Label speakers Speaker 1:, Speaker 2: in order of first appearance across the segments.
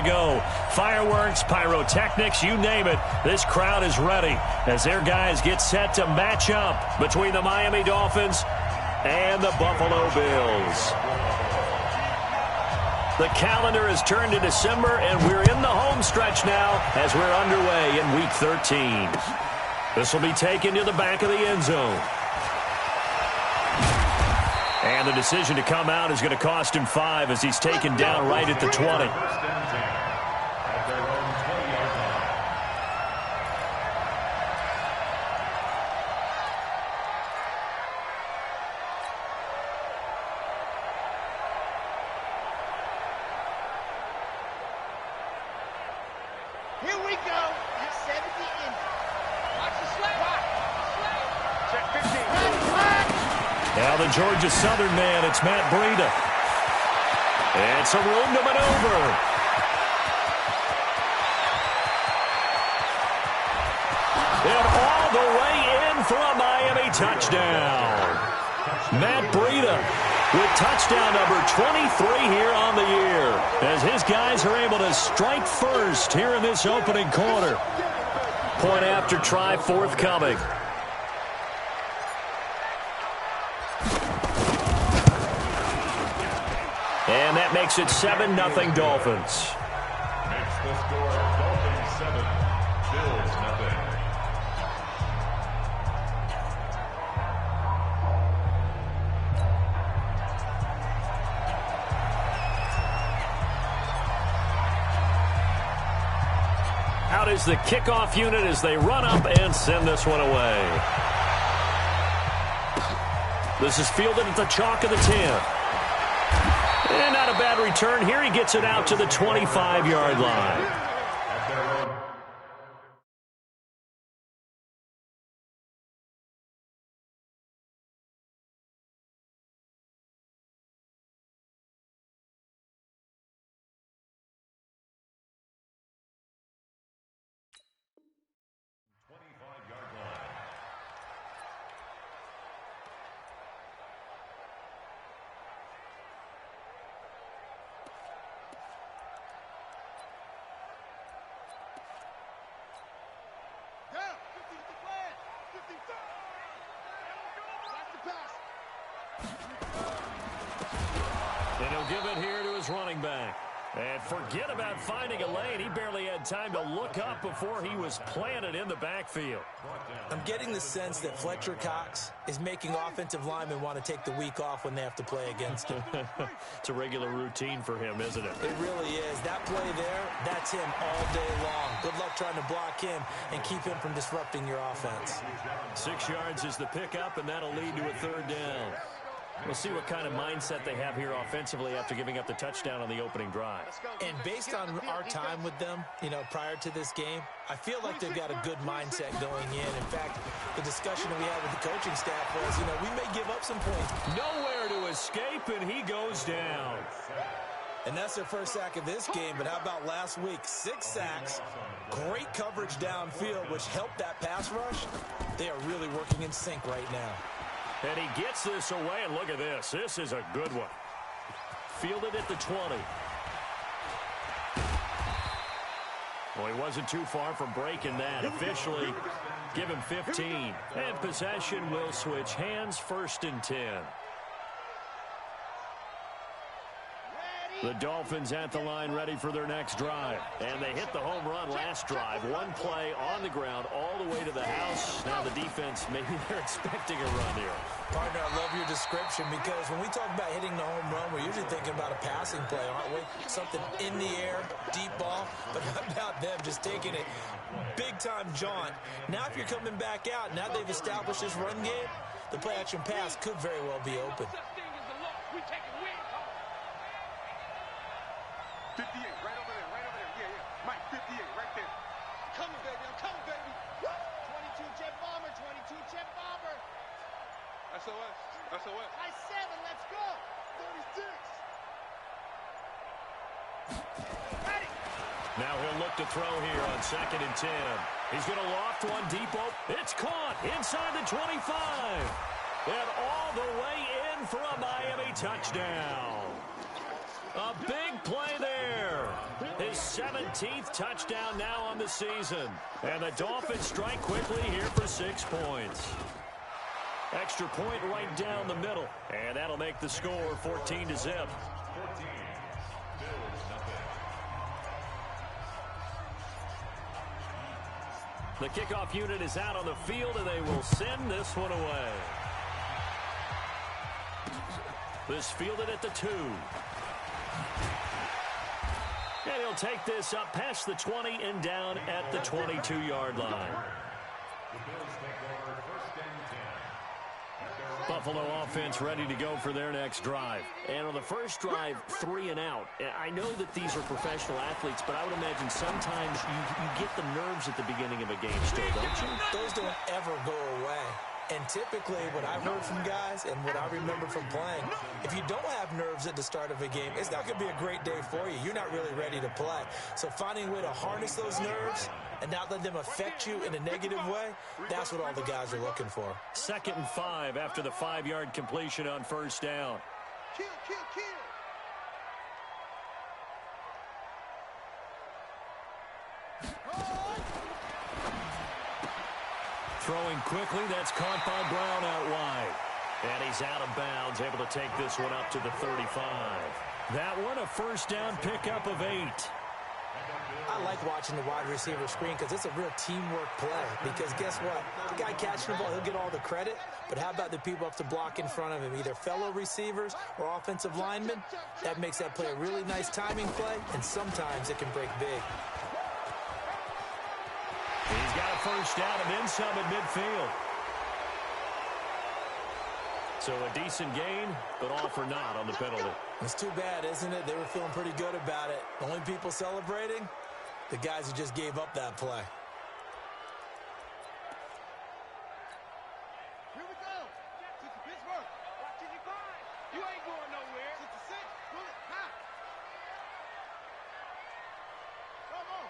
Speaker 1: to go. Fireworks, pyrotechnics, you name it. This crowd is ready as their guys get set to match up between the Miami Dolphins and the Buffalo Bills. The calendar has turned to December, and we're in the home stretch now as we're underway in Week 13. This will be taken to the back of the end zone. And the decision to come out is going to cost him 5 as he's taken down right at the 20.
Speaker 2: Here we go at 70 in. Watch the slap. Check 15.
Speaker 1: Now the Georgia Southern man, it's Matt Breida. And some room to maneuver. And all the way in for a Miami touchdown. Matt Breida with touchdown number 23 here on the year, as his guys are able to strike first here in this opening quarter. Point after try forthcoming. And that makes it 7-0 Dolphins.
Speaker 3: Makes the score Dolphins 7, Bills nothing.
Speaker 1: Out is the kickoff unit as they run up and send this one away. This is fielded at the chalk of the 10. And not a bad return here. He gets it out to the 25-yard line. And he'll give it here to his running back. And forget about finding a lane. He barely had time to look up before he was planted in the backfield.
Speaker 4: I'm getting the sense that Fletcher Cox is making offensive linemen want to take the week off when they have to play against him.
Speaker 1: It's a regular routine for him, isn't it?
Speaker 4: It really is. That play there, that's him all day long. Good luck trying to block him and keep him from disrupting your offense.
Speaker 1: 6 yards is the pickup, and that'll lead to a third down. We'll see what kind of mindset they have here offensively after giving up the touchdown on the opening drive.
Speaker 4: And based on our time with them, prior to this game, I feel like they've got a good mindset going in. In fact, the discussion we had with the coaching staff was, we may give up some points.
Speaker 1: Nowhere to escape, and he goes down.
Speaker 4: And that's their first sack of this game, but how about last week? 6 sacks, great coverage downfield, which helped that pass rush. They are really working in sync right now.
Speaker 1: And he gets this away, and look at this. This is a good one. Fielded at the 20. Well, he wasn't too far from breaking that. Officially, give him 15. And possession will switch hands, 1st and 10. The Dolphins at the line ready for their next drive. And they hit the home run last drive. One play on the ground all the way to the house. Now the defense, maybe they're expecting a run here.
Speaker 4: Partner, I love your description because when we talk about hitting the home run, we're usually thinking about a passing play, aren't we? Something in the air, deep ball. But how about them just taking it big-time jaunt? Now if you're coming back out, now they've established this run game, the play-action pass could very well be open.
Speaker 2: 58, right over there, yeah. Mike, 58, right there. I'm coming, baby. 22 jet bomber, 22 jet bomber. SOS. High 7, let's go. 36. Ready.
Speaker 1: Now he'll look to throw here on 2nd and 10. He's going to loft one deep. It's caught inside the 25. And all the way in for a Miami touchdown. A big play there. His 17th touchdown now on the season. And the Dolphins strike quickly here for 6 points. Extra point right down the middle. And that'll make the score 14-0. The kickoff unit is out on the field, and they will send this one away. This fielded at the 2. And he'll take this up past the 20 and down at the 22-yard line. Buffalo offense ready to go for their next drive. And on the first drive, 3 and out. I know that these are professional athletes, but I would imagine sometimes you get the nerves at the beginning of a game still, don't you?
Speaker 4: Those don't ever go away. And typically, what I've heard from guys and what I remember from playing, if you don't have nerves at the start of a game, it's not going to be a great day for you. You're not really ready to play. So finding a way to harness those nerves and not let them affect you in a negative way, that's what all the guys are looking for.
Speaker 1: 2nd and 5 after the 5-yard completion on first down.
Speaker 2: Kill, kill, kill.
Speaker 1: Throwing quickly, that's caught by Brown out wide. And he's out of bounds, able to take this one up to the 35. That one, a first down pickup of 8.
Speaker 4: I like watching the wide receiver screen because it's a real teamwork play. Because guess what? The guy catching the ball, he'll get all the credit. But how about the people up to block in front of him, either fellow receivers or offensive linemen? That makes that play a really nice timing play, and sometimes it can break big.
Speaker 1: He's got a first down and then some at midfield. So a decent gain, but all for naught on the penalty.
Speaker 4: It's too bad, isn't it? They were feeling pretty good about it. The only people celebrating, the guys who just gave up that play.
Speaker 2: Here we go. To Pittsburgh. Watch your guard. You ain't going nowhere. 66. Pull it. High. Come on.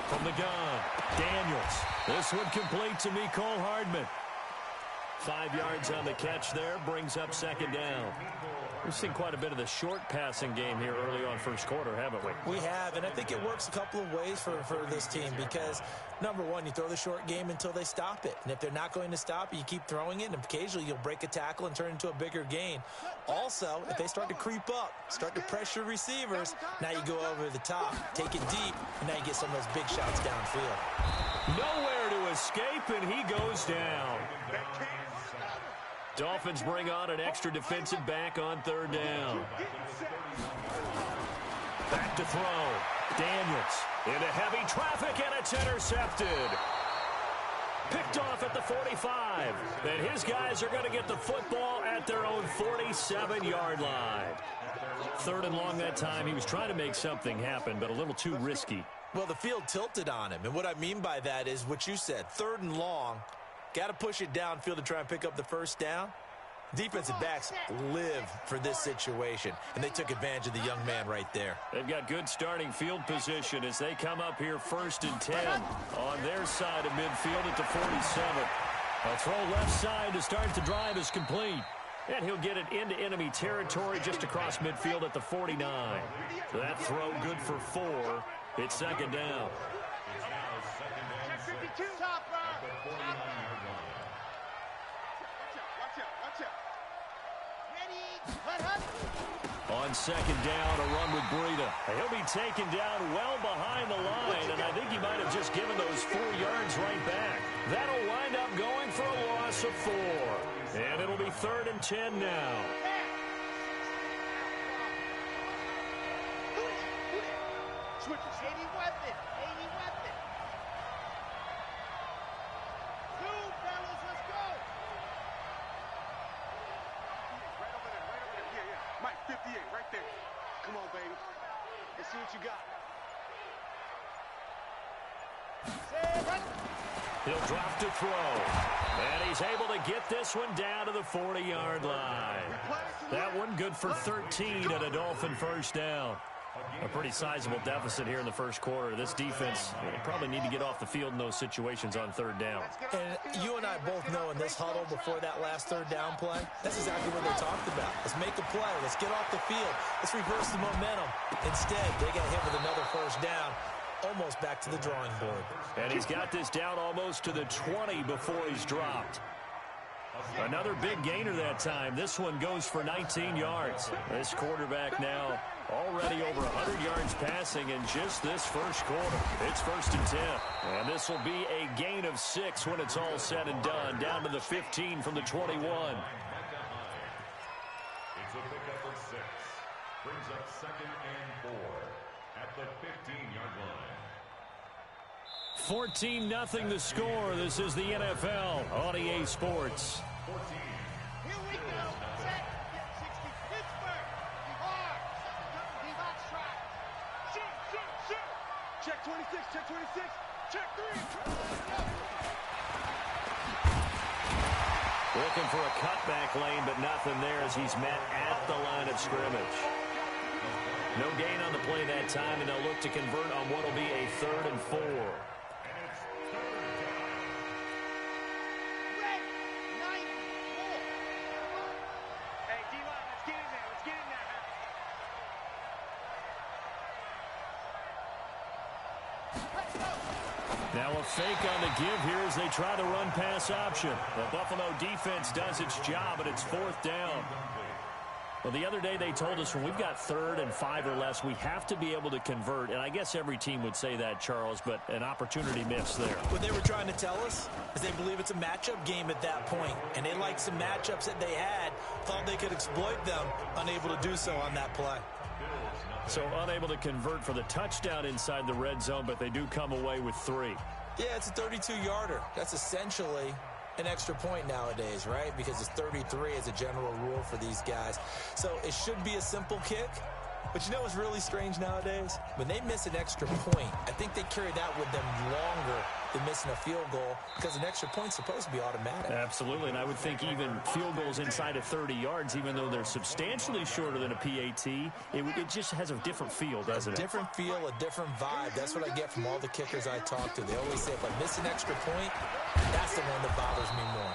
Speaker 1: From the gun, Daniels. This one complete to Mecole Hardman. 5 yards on the catch there, brings up 2nd down. We've seen quite a bit of the short passing game here early on first quarter, haven't we?
Speaker 4: We have, and I think it works a couple of ways for this team because, number one, you throw the short game until they stop it. And if they're not going to stop it, you keep throwing it, and occasionally you'll break a tackle and turn it into a bigger gain. Also, if they start to creep up, start to pressure receivers, now you go over the top, take it deep, and now you get some of those big shots downfield.
Speaker 1: Nowhere to escape, and he goes down. Dolphins bring on an extra defensive back on 3rd down. Back to throw. Daniels into heavy traffic, and it's intercepted. Picked off at the 45. And his guys are going to get the football at their own 47-yard line. 3rd and long that time. He was trying to make something happen, but a little too risky.
Speaker 4: Well, the field tilted on him, and what I mean by that is what you said, 3rd and long. Got to push it downfield to try and pick up the first down. Defensive backs live for this situation, and they took advantage of the young man right there.
Speaker 1: They've got good starting field position as they come up here 1st and 10 on their side of midfield at the 47. A throw left side to start the drive is complete. And he'll get it into enemy territory just across midfield at the 49. So that throw good for 4. It's 2nd down. On 2nd down, a run with Breida. He'll be taken down well behind the line, and I think he might have just given those 4 yards right back. That'll wind up going for a loss of 4. And it'll be 3rd and 10 now.
Speaker 2: Switches. 80 weapon. 80 weapon. 2, fellas, let's go. Right over there, right over there. Yeah. Mike, 58, right there. Come on, baby. Let's see what you got.
Speaker 1: He'll drop to throw. And he's able to get this one down to the 40-yard line. That one good for 13 at a Dolphin first down. A pretty sizable deficit here in the first quarter. This defense will probably need to get off the field in those situations on third down.
Speaker 4: And you and I both know in this huddle before that last third down play, that's exactly what they talked about. Let's make a play. Let's get off the field. Let's reverse the momentum. Instead, they got hit with another first down, almost back to the drawing board.
Speaker 1: And he's got this down almost to the 20 before he's dropped. Another big gainer that time. This one goes for 19 yards. This quarterback now already over 100 yards passing in just this first quarter. It's 1st and 10. And this will be a gain of 6 when it's all said and done. Down to the 15 from the 21.
Speaker 3: It's a pickup of 6. Brings up 2nd and 4 at the 15-yard line.
Speaker 1: 14-0 the score. This is the NFL on EA Sports.
Speaker 3: 14.
Speaker 2: Here we go. Set. 60. Pittsburgh. Be hard. Be hot strike. Shoot. Check 26. Check 26. Check 3.
Speaker 1: Looking for a cutback lane, but nothing there as he's met at the line of scrimmage. No gain on the play that time, and they'll look to convert on what will be a 3rd and 4. Now a fake on the give here as they try the run-pass option. The Buffalo defense does its job, but it's 4th down. Well, the other day they told us when we've got 3rd and 5 or less, we have to be able to convert. And I guess every team would say that, Charles, but an opportunity missed there.
Speaker 4: What they were trying to tell us is they believe it's a matchup game at that point. And they liked some matchups that they had, thought they could exploit them, unable to do so on that play.
Speaker 1: So unable to convert for the touchdown inside the red zone, but they do come away with 3.
Speaker 4: Yeah, it's a 32-yarder. That's essentially an extra point nowadays, right? Because it's 33 as a general rule for these guys. So it should be a simple kick. But you know what's really strange nowadays? When they miss an extra point, I think they carry that with them longer than missing a field goal because an extra point's supposed to be automatic.
Speaker 1: Absolutely, and I would think even field goals inside of 30 yards, even though they're substantially shorter than a PAT, it just has a different feel, doesn't it?
Speaker 4: A different feel, a different vibe. That's what I get from all the kickers I talk to. They always say if I miss an extra point, that's the one that bothers me more.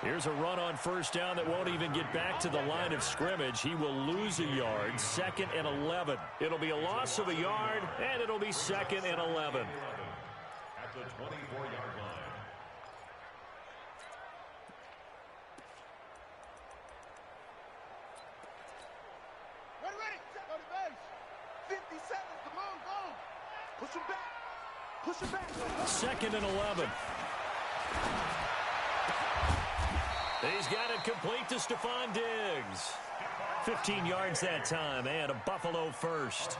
Speaker 1: Here's a run on 1st down that won't even get back to the line of scrimmage. He will lose a yard, 2nd and 11. It'll be a loss of a yard, and it'll be 2nd and 11.
Speaker 3: At the 24-yard line.
Speaker 2: Ready. Go to base. 50 seconds. Come on, go. Push him back.
Speaker 1: 2nd and 11. He's got it complete to Stephon Diggs. 15 yards that time, and a Buffalo first.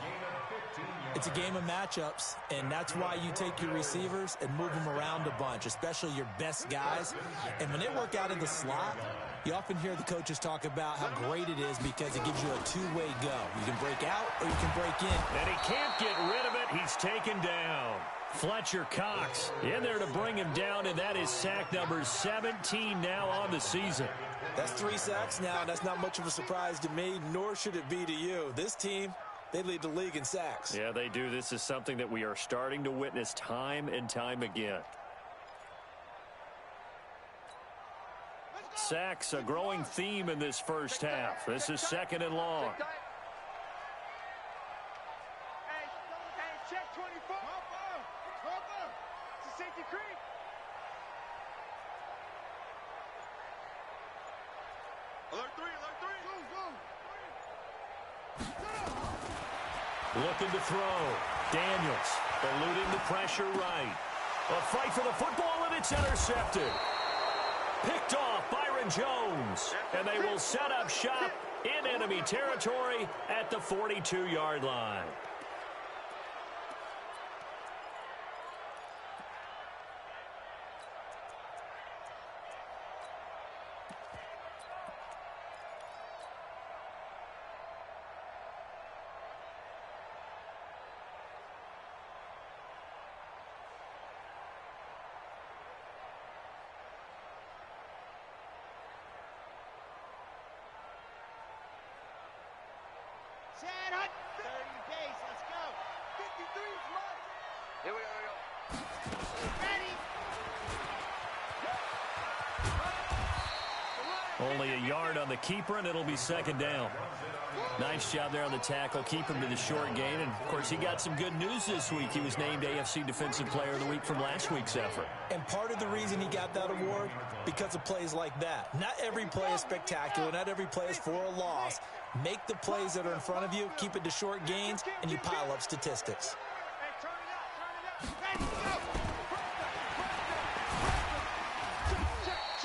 Speaker 4: It's a game of matchups, and that's why you take your receivers and move them around a bunch, especially your best guys. And when they work out in the slot, you often hear the coaches talk about how great it is because it gives you a two-way go. You can break out or you can break in.
Speaker 1: And he can't get rid of it. He's taken down. Fletcher Cox in there to bring him down, and that is sack number 17 now on the season.
Speaker 4: That's 3 sacks now, and that's not much of a surprise to me, nor should it be to you. This team, they lead the league in sacks.
Speaker 1: Yeah, they do. This is something that we are starting to witness time and time again. Sacks, a growing theme in this first half. This is 2nd and long.
Speaker 2: Check 24. It's a safety creek. Alert 3.
Speaker 1: Looking to throw. Daniels eluding the pressure right. A fight for the football, and it's intercepted. Picked off Byron Jones. And they will set up shop in enemy territory at the 42-yard line.
Speaker 2: Set up. 30 base. Here we go. Ready.
Speaker 1: Only a yard on the keeper, and it'll be second down. Nice job there on the tackle. Keep him to the short gain. And, of course, he got some good news this week. He was named AFC Defensive Player of the Week from last week's effort.
Speaker 4: And part of the reason he got that award, because of plays like that. Not every play is spectacular. Not every play is for a loss. Make the plays that are in front of you, keep it to short gains, and you pile up statistics.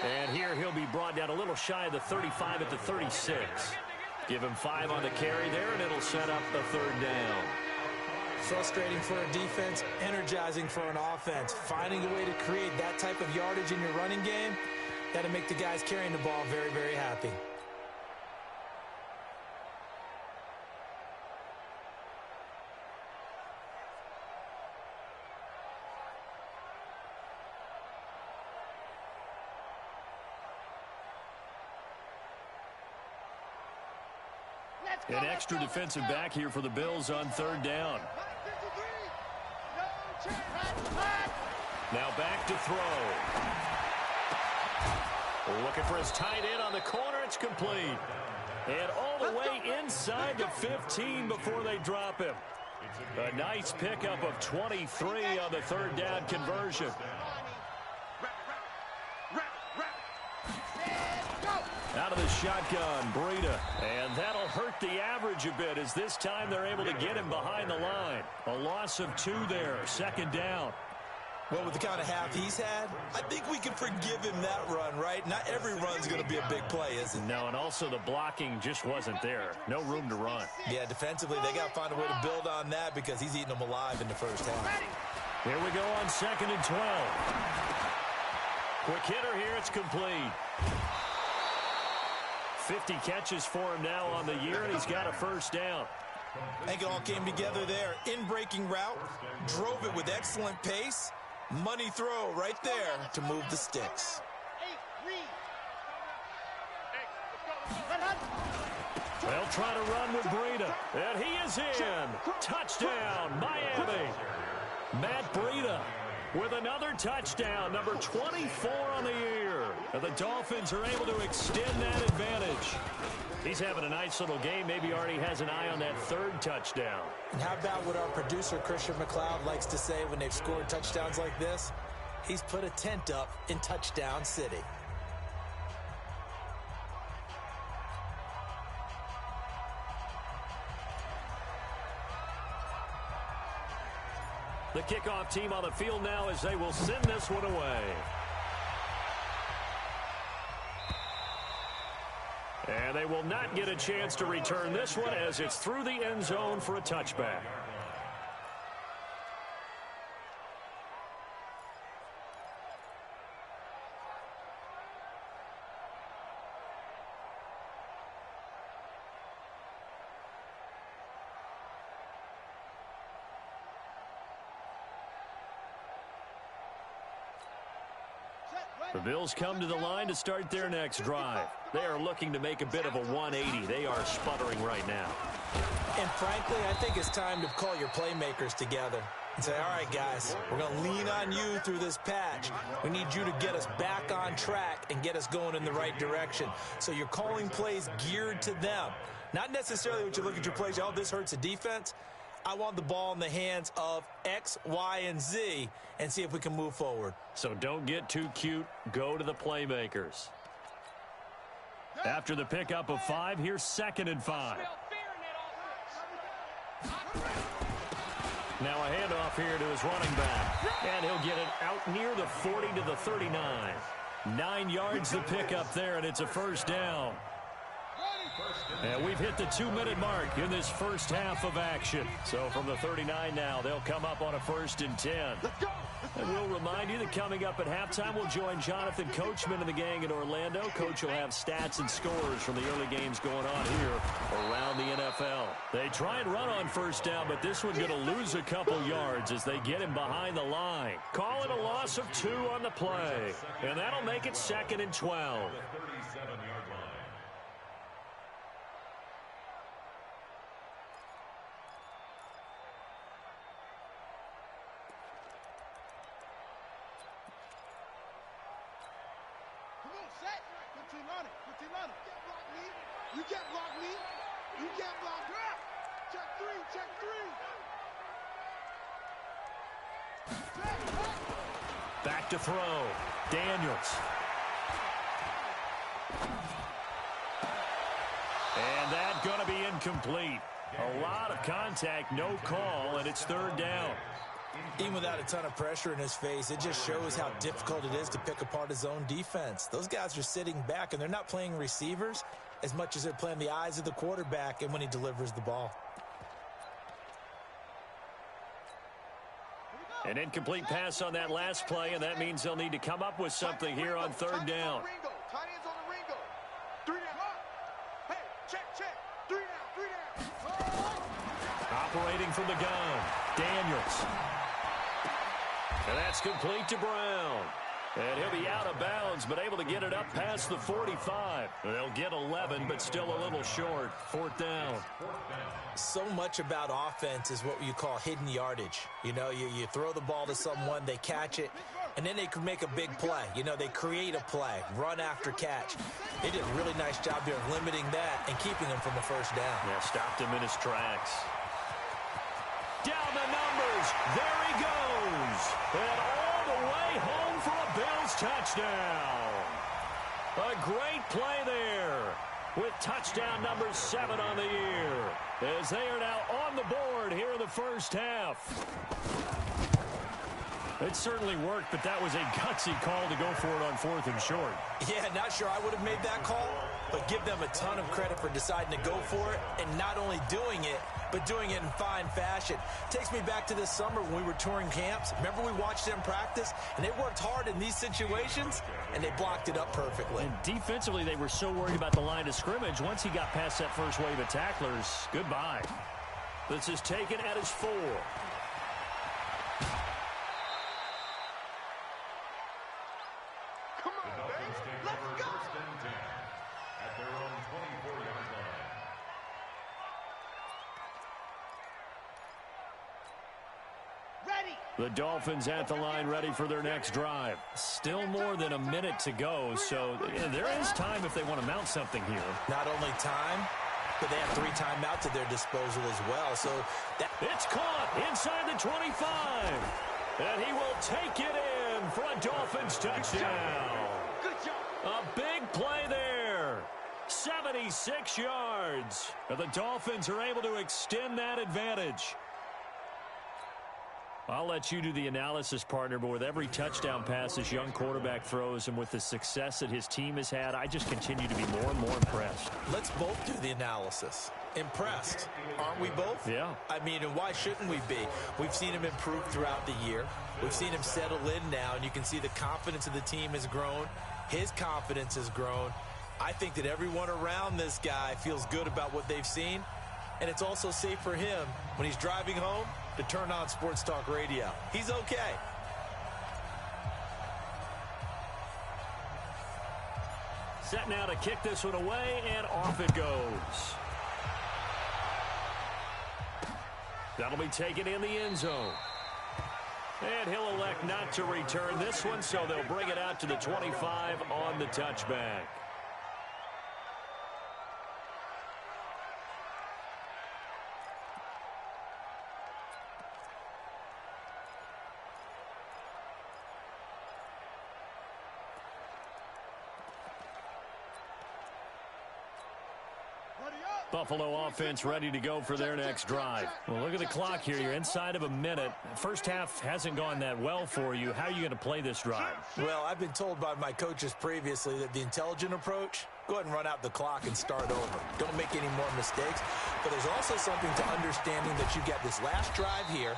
Speaker 1: And here he'll be brought down a little shy of the 35 at the 36. Give him 5 on the carry there, and it'll set up the third down.
Speaker 4: Frustrating for a defense, energizing for an offense. Finding a way to create that type of yardage in your running game, that'll make the guys carrying the ball very, very happy.
Speaker 1: An extra defensive back here for the Bills on third down. Now back to throw. Looking for his tight end on the corner. It's complete. And all the way inside the 15 before they drop him. A nice pickup of 23 on the third down conversion. Out of the shotgun, Breida. And that'll hurt the average a bit as this time they're able to get him behind the line. A loss of 2 there, second down.
Speaker 4: Well, with the kind of half he's had, I think we can forgive him that run, right? Not every run's going to be a big play, is it?
Speaker 1: No, and also the blocking just wasn't there. No room to run.
Speaker 4: Yeah, defensively, they got to find a way to build on that because he's eating them alive in the first half.
Speaker 1: Here we go on 2nd and 12. Quick hitter here, it's complete. 50 catches for him now on the year, and he's got a first down.
Speaker 4: I think it all came together there. In-breaking route, drove it with excellent pace. Money throw right there to move the sticks.
Speaker 1: They'll try to run with Breida, and he is in. Touchdown, Miami. Matt Breida with another touchdown, number 24 on the year. And the Dolphins are able to extend that advantage. He's having a nice little game. Maybe already has an eye on that third touchdown.
Speaker 4: And how about what our producer, Christian McLeod, likes to say when they've scored touchdowns like this? He's put a tent up in Touchdown City.
Speaker 1: The kickoff team on the field now as they will send this one away. And they will not get a chance to return this one as it's through the end zone for a touchback. The Bills come to the line to start their next drive. They are looking to make a bit of a 180. They are sputtering right now.
Speaker 4: And frankly, I think it's time to call your playmakers together and say, all right, guys, we're going to lean on you through this patch. We need you to get us back on track and get us going in the right direction. So you're calling plays geared to them. Not necessarily what you look at your plays, oh, this hurts the defense. I want the ball in the hands of X, Y, and Z and see if we can move forward.
Speaker 1: So don't get too cute. Go to the playmakers. After the pickup of 5, here's 2nd and 5. Now a handoff here to his running back. And he'll get it out near the 40 to the 39. 9 yards the pickup there, and it's a first down. And we've hit the 2-minute mark in this first half of action. So from the 39 now, they'll come up on a 1st and 10. And we'll remind you that coming up at halftime, we'll join Jonathan Coachman and the gang in Orlando. Coach will have stats and scores from the early games going on here around the NFL. They try and run on first down, but this one's going to lose a couple yards as they get him behind the line. Call it a loss of 2 on the play. And that'll make it 2nd and 12.
Speaker 2: set. Good team on it. Good team on it. You can't block me. You can't block her. Check three. Check three.
Speaker 1: Back to throw. Daniels. And that's going to be incomplete. A lot of contact, no call, and it's third down.
Speaker 4: Even without a ton of pressure in his face, it just shows how difficult it is to pick apart his own defense. Those guys are sitting back, and they're not playing receivers as much as they're playing the eyes of the quarterback and when he delivers the ball.
Speaker 1: An incomplete pass on that last play, and that means they'll need to come up with something here on third down.
Speaker 2: Tight ends on the Ringo. 3 down. Hey, check. 3 down.
Speaker 1: Operating from the gun, Daniels. And that's complete to Brown. And he'll be out of bounds, but able to get it up past the 45. They'll get 11, but still a little short. Fourth down.
Speaker 4: So much about offense is what you call hidden yardage. You know, you throw the ball to someone, they catch it, and then they can make a big play. You know, they create a play, run after catch. They did a really nice job there of limiting that and keeping him from a first down.
Speaker 1: Yeah, stopped him in his tracks. Down the numbers. There he goes. And all the way home for a Bills touchdown. A great play there with touchdown number 7 on the year, as they are now on the board here in the first half. It certainly worked, but that was a gutsy call to go for it on 4th and short.
Speaker 4: Yeah, not sure I would have made that call, but give them a ton of credit for deciding to go for it and not only doing it, but doing it in fine fashion. Takes me back to this summer when we were touring camps. Remember we watched them practice, and they worked hard in these situations, and they blocked it up perfectly.
Speaker 1: And defensively, they were so worried about the line of scrimmage. Once he got past that first wave of tacklers, goodbye. This is taken at his 4. The Dolphins at the line ready for their next drive. Still more than a minute to go, so there is time if they want to mount something here.
Speaker 4: Not only time, but they have 3 timeouts at their disposal as well. So
Speaker 1: it's caught inside the 25. And he will take it in for a Dolphins touchdown.
Speaker 2: Good job.
Speaker 1: A big play there. 76 yards. And the Dolphins are able to extend that advantage. I'll let you do the analysis, partner, but with every touchdown pass this young quarterback throws and with the success that his team has had, I just continue to be more and more impressed.
Speaker 4: Let's both do the analysis. Impressed, aren't we both?
Speaker 1: Yeah.
Speaker 4: I mean, and why shouldn't we be? We've seen him improve throughout the year. We've seen him settle in now, and you can see the confidence of the team has grown. His confidence has grown. I think that everyone around this guy feels good about what they've seen, and it's also safe for him when he's driving home to turn on Sports Talk Radio. He's okay.
Speaker 1: Set now to kick this one away, and off it goes. That'll be taken in the end zone. And he'll elect not to return this one, so they'll bring it out to the 25 on the touchback. Buffalo offense ready to go for their next drive. Well, look at the clock here. You're inside of a minute. First half hasn't gone that well for you. How are you going to play this drive?
Speaker 4: Well, I've been told by my coaches previously that the intelligent approach, go ahead and run out the clock and start over. Don't make any more mistakes. But there's also something to understanding that you've got this last drive here.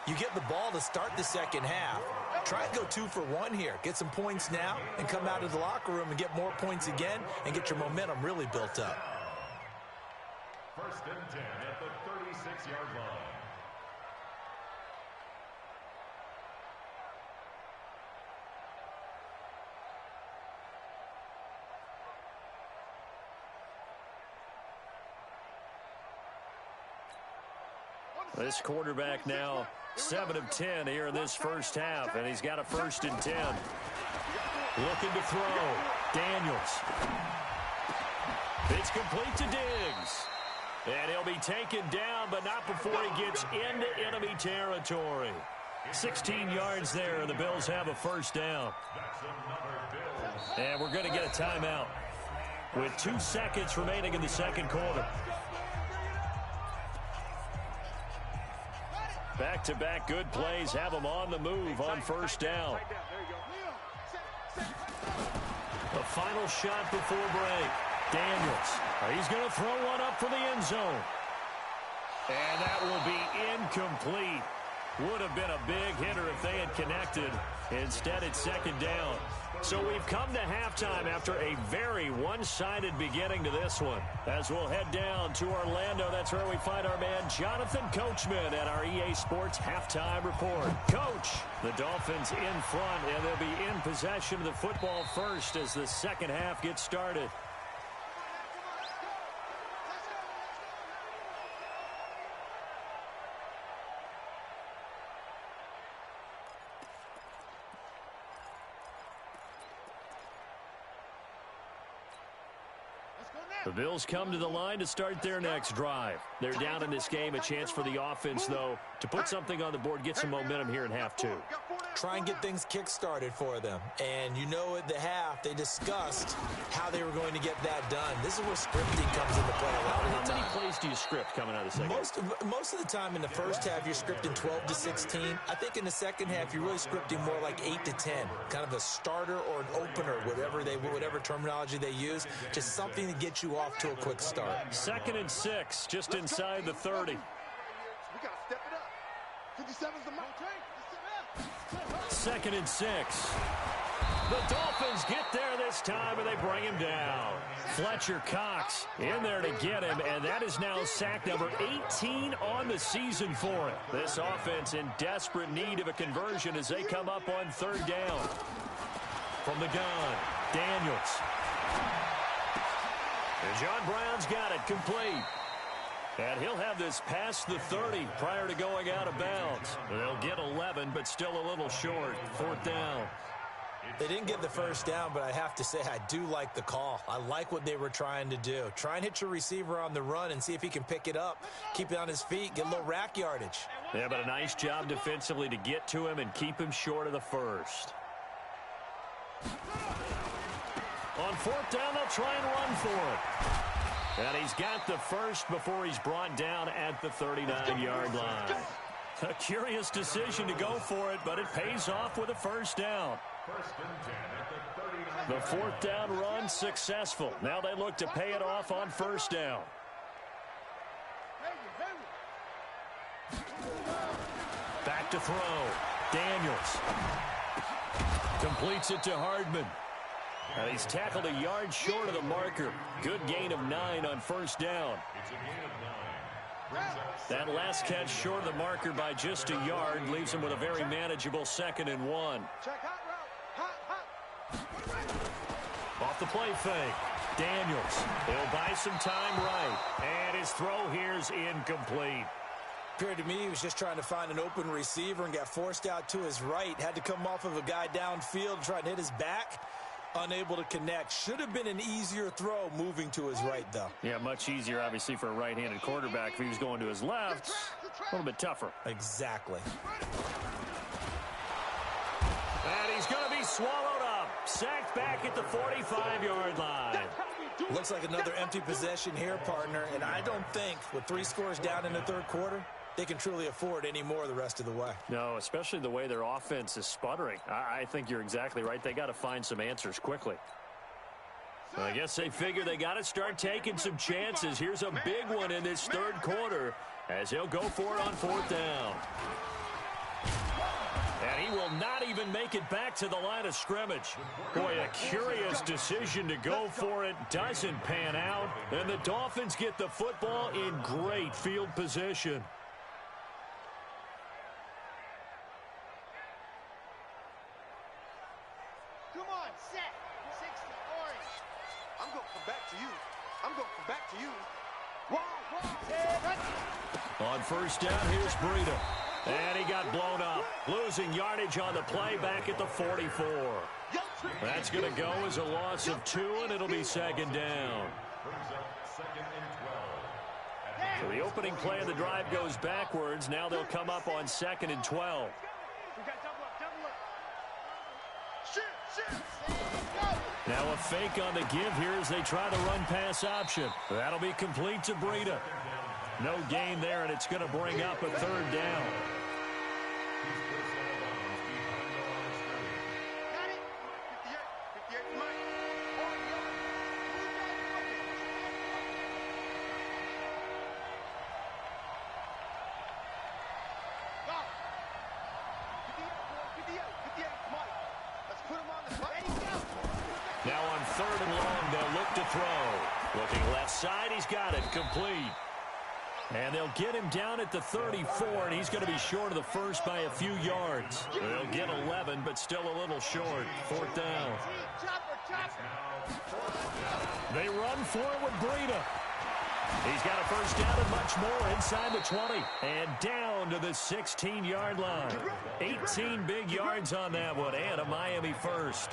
Speaker 4: You get the ball to start the second half. Try and go 2 for 1 here. Get some points now and come out of the locker room and get more points again and get your momentum really built up.
Speaker 3: 1st and 10 at the 36-yard line.
Speaker 1: This quarterback now 7 of 10 here in this first half, and he's got a 1st and 10. Looking to throw. Daniels. It's complete to Diggs. And he'll be taken down, but not before he gets into enemy territory. 16 yards there, and the Bills have a first down. And we're going to get a timeout with 2 seconds remaining in the second quarter. Back-to-back good plays have them on the move on first down. The final shot before break. Daniels. He's going to throw one up for the end zone. And that will be incomplete. Would have been a big hitter if they had connected. Instead, it's second down. So we've come to halftime after a very one-sided beginning to this one. As we'll head down to Orlando, that's where we find our man Jonathan Coachman at our EA Sports Halftime Report. Coach, the Dolphins in front, and they'll be in possession of the football first as the second half gets started. The Bills come to the line to start their next drive. They're down in this game. A chance for the offense, though, to put something on the board, get some momentum here in half two.
Speaker 4: Try and get things kick-started for them. And you know at the half, they discussed how they were going to get that done. This is where scripting comes into play a lot of the time.
Speaker 1: How many plays do you script coming out of the second half?
Speaker 4: Most of the time in the first half, you're scripting 12 to 16. I think in the second half, you're really scripting more like 8 to 10. Kind of a starter or an opener, whatever terminology they use. Just something to get you off to a quick start.
Speaker 1: 2nd and 6, just inside the 30.
Speaker 2: We got to step it up. 57's the mark.
Speaker 1: 2nd and 6. The Dolphins get there this time, and they bring him down. Fletcher Cox in there to get him, and that is now sack number 18 on the season for him. This offense in desperate need of a conversion as they come up on 3rd down. From the gun, Daniels. And John Brown's got it complete. And he'll have this past the 30 prior to going out of bounds. They'll get 11, but still a little short. 4th down.
Speaker 4: They didn't get the first down, but I have to say I do like the call. I like what they were trying to do. Try and hit your receiver on the run and see if he can pick it up. Keep it on his feet, get a little rack yardage.
Speaker 1: Yeah, but a nice job defensively to get to him and keep him short of the first. On 4th down, they'll try and run for it. And he's got the first before he's brought down at the 39-yard line. A curious decision to go for it, but it pays off with a first down. The 4th down run successful. Now they look to pay it off on 1st down. Back to throw. Daniels. Completes it to Hardman. And he's tackled a yard short of the marker. Good gain of 9 on 1st down. That last catch short of the marker by just a yard leaves him with a very manageable 2nd and 1. Off the play fake. Daniels. He'll buy some time right. And his throw here's incomplete.
Speaker 4: Appeared to me he was just trying to find an open receiver and got forced out to his right. Had to come off of a guy downfield, trying to hit his back. Unable to connect. Should have been an easier throw moving to his right, though.
Speaker 1: Yeah, much easier, obviously, for a right-handed quarterback. If he was going to his left, a little bit tougher.
Speaker 4: Exactly.
Speaker 1: And he's going to be swallowed up. Sacked back at the 45-yard line.
Speaker 4: Looks like another empty possession here, partner. And I don't think, with 3 scores down in the 3rd quarter, they can truly afford any more the rest of the way.
Speaker 1: No, especially the way their offense is sputtering. I think you're exactly right. They got to find some answers quickly. I guess they figure they got to start taking some chances. Here's a big one in this 3rd quarter as he'll go for it on 4th down. And he will not even make it back to the line of scrimmage. Boy, a curious decision to go for it. Doesn't pan out. And the Dolphins get the football in great field position. On 1st down, here's Breida. And he got blown up. Losing yardage on the play back at the 44. That's going to go as a loss of 2, and it'll be second down. So the opening play of the drive goes backwards. Now they'll come up on 2nd and 12. Now a fake on the give here as they try the run-pass option. That'll be complete to Breida. No gain there, and it's going to bring up a 3rd down. Now on 3rd and long, they'll look to throw. Looking left side, he's got it, complete. And they'll get him down at the 34, and he's going to be short of the first by a few yards. They'll get 11, but still a little short. 4th down. They run for it with Breida. He's got a first down and much more inside the 20. And down to the 16-yard line. 18 big yards on that one, and a Miami first.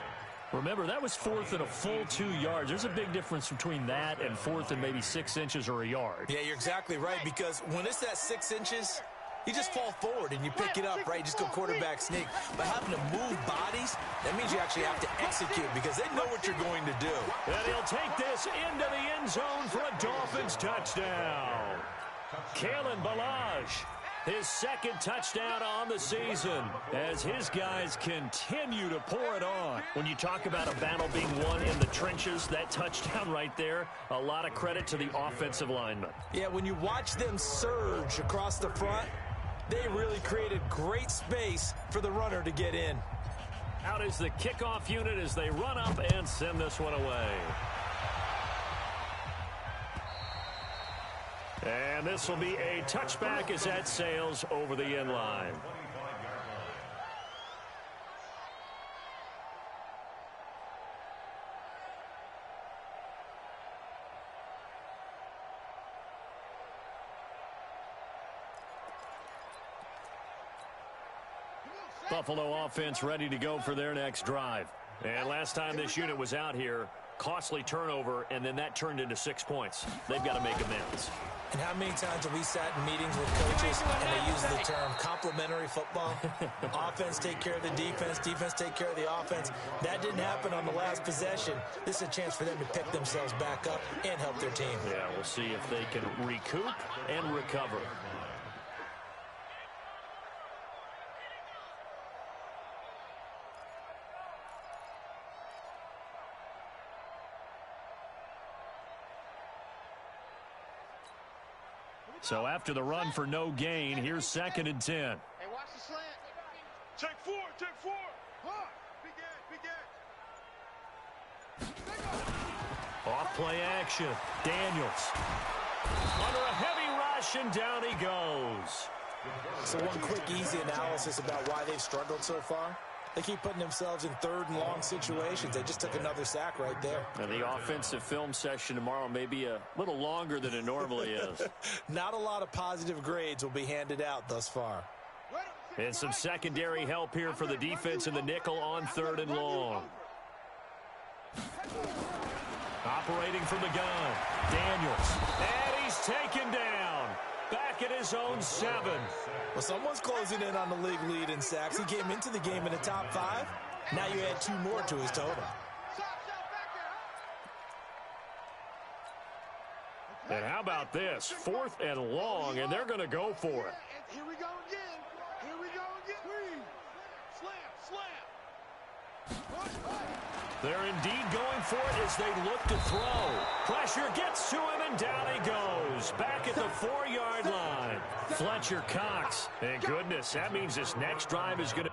Speaker 1: Remember, that was 4th and a full 2 yards. There's a big difference between that and 4th and maybe 6 inches or a yard.
Speaker 4: Yeah, you're exactly right, because when it's that 6 inches, you just fall forward and you pick it up, right? You just go quarterback sneak. But having to move bodies, that means you actually have to execute because they know what you're going to do.
Speaker 1: And he'll take this into the end zone for a Dolphins touchdown. Kalen Ballage, his 2nd touchdown on the season as his guys continue to pour it on. When you talk about a battle being won in the trenches, that touchdown right there, a lot of credit to the offensive linemen.
Speaker 4: Yeah, when you watch them surge across the front, they really created great space for the runner to get in.
Speaker 1: Out is the kickoff unit as they run up and send this one away. And this will be a touchback as that sails over the end line. Buffalo offense ready to go for their next drive. And last time this unit was out here, costly turnover, and then that turned into 6 points. They've got to make amends.
Speaker 4: And how many times have we sat in meetings with coaches and they use the term complementary football? Offense take care of the defense, defense take care of the offense. That didn't happen on the last possession. This is a chance for them to pick themselves back up and help their team.
Speaker 1: Yeah, we'll see if they can recoup and recover. So after the run for no gain, here's 2nd and 10.
Speaker 2: Hey, watch the slant. Take 4, take 4. Big edge.
Speaker 1: Off play action. Daniels. Under a heavy rush, and down he goes.
Speaker 4: So one quick, easy analysis about why they've struggled so far. They keep putting themselves in 3rd and long situations. They just took another sack right there.
Speaker 1: And the offensive film session tomorrow may be a little longer than it normally is.
Speaker 4: Not a lot of positive grades will be handed out thus far.
Speaker 1: And some secondary help here for the defense in the nickel on 3rd and long. Operating from the gun, Daniels. And he's taken down. Back at his own 7.
Speaker 4: Well, someone's closing in on the league lead in sacks. He came into the game in the top 5. Now you add 2 more to his total.
Speaker 1: And how about this? 4th and long, and they're going to go for it.
Speaker 2: Here we go again. Here we go again. Slam, slam.
Speaker 1: They're indeed going for it as they look to throw. Pressure gets to him, and down he goes. Back at the 4-yard line. Fletcher Cox. And goodness, that means this next drive is going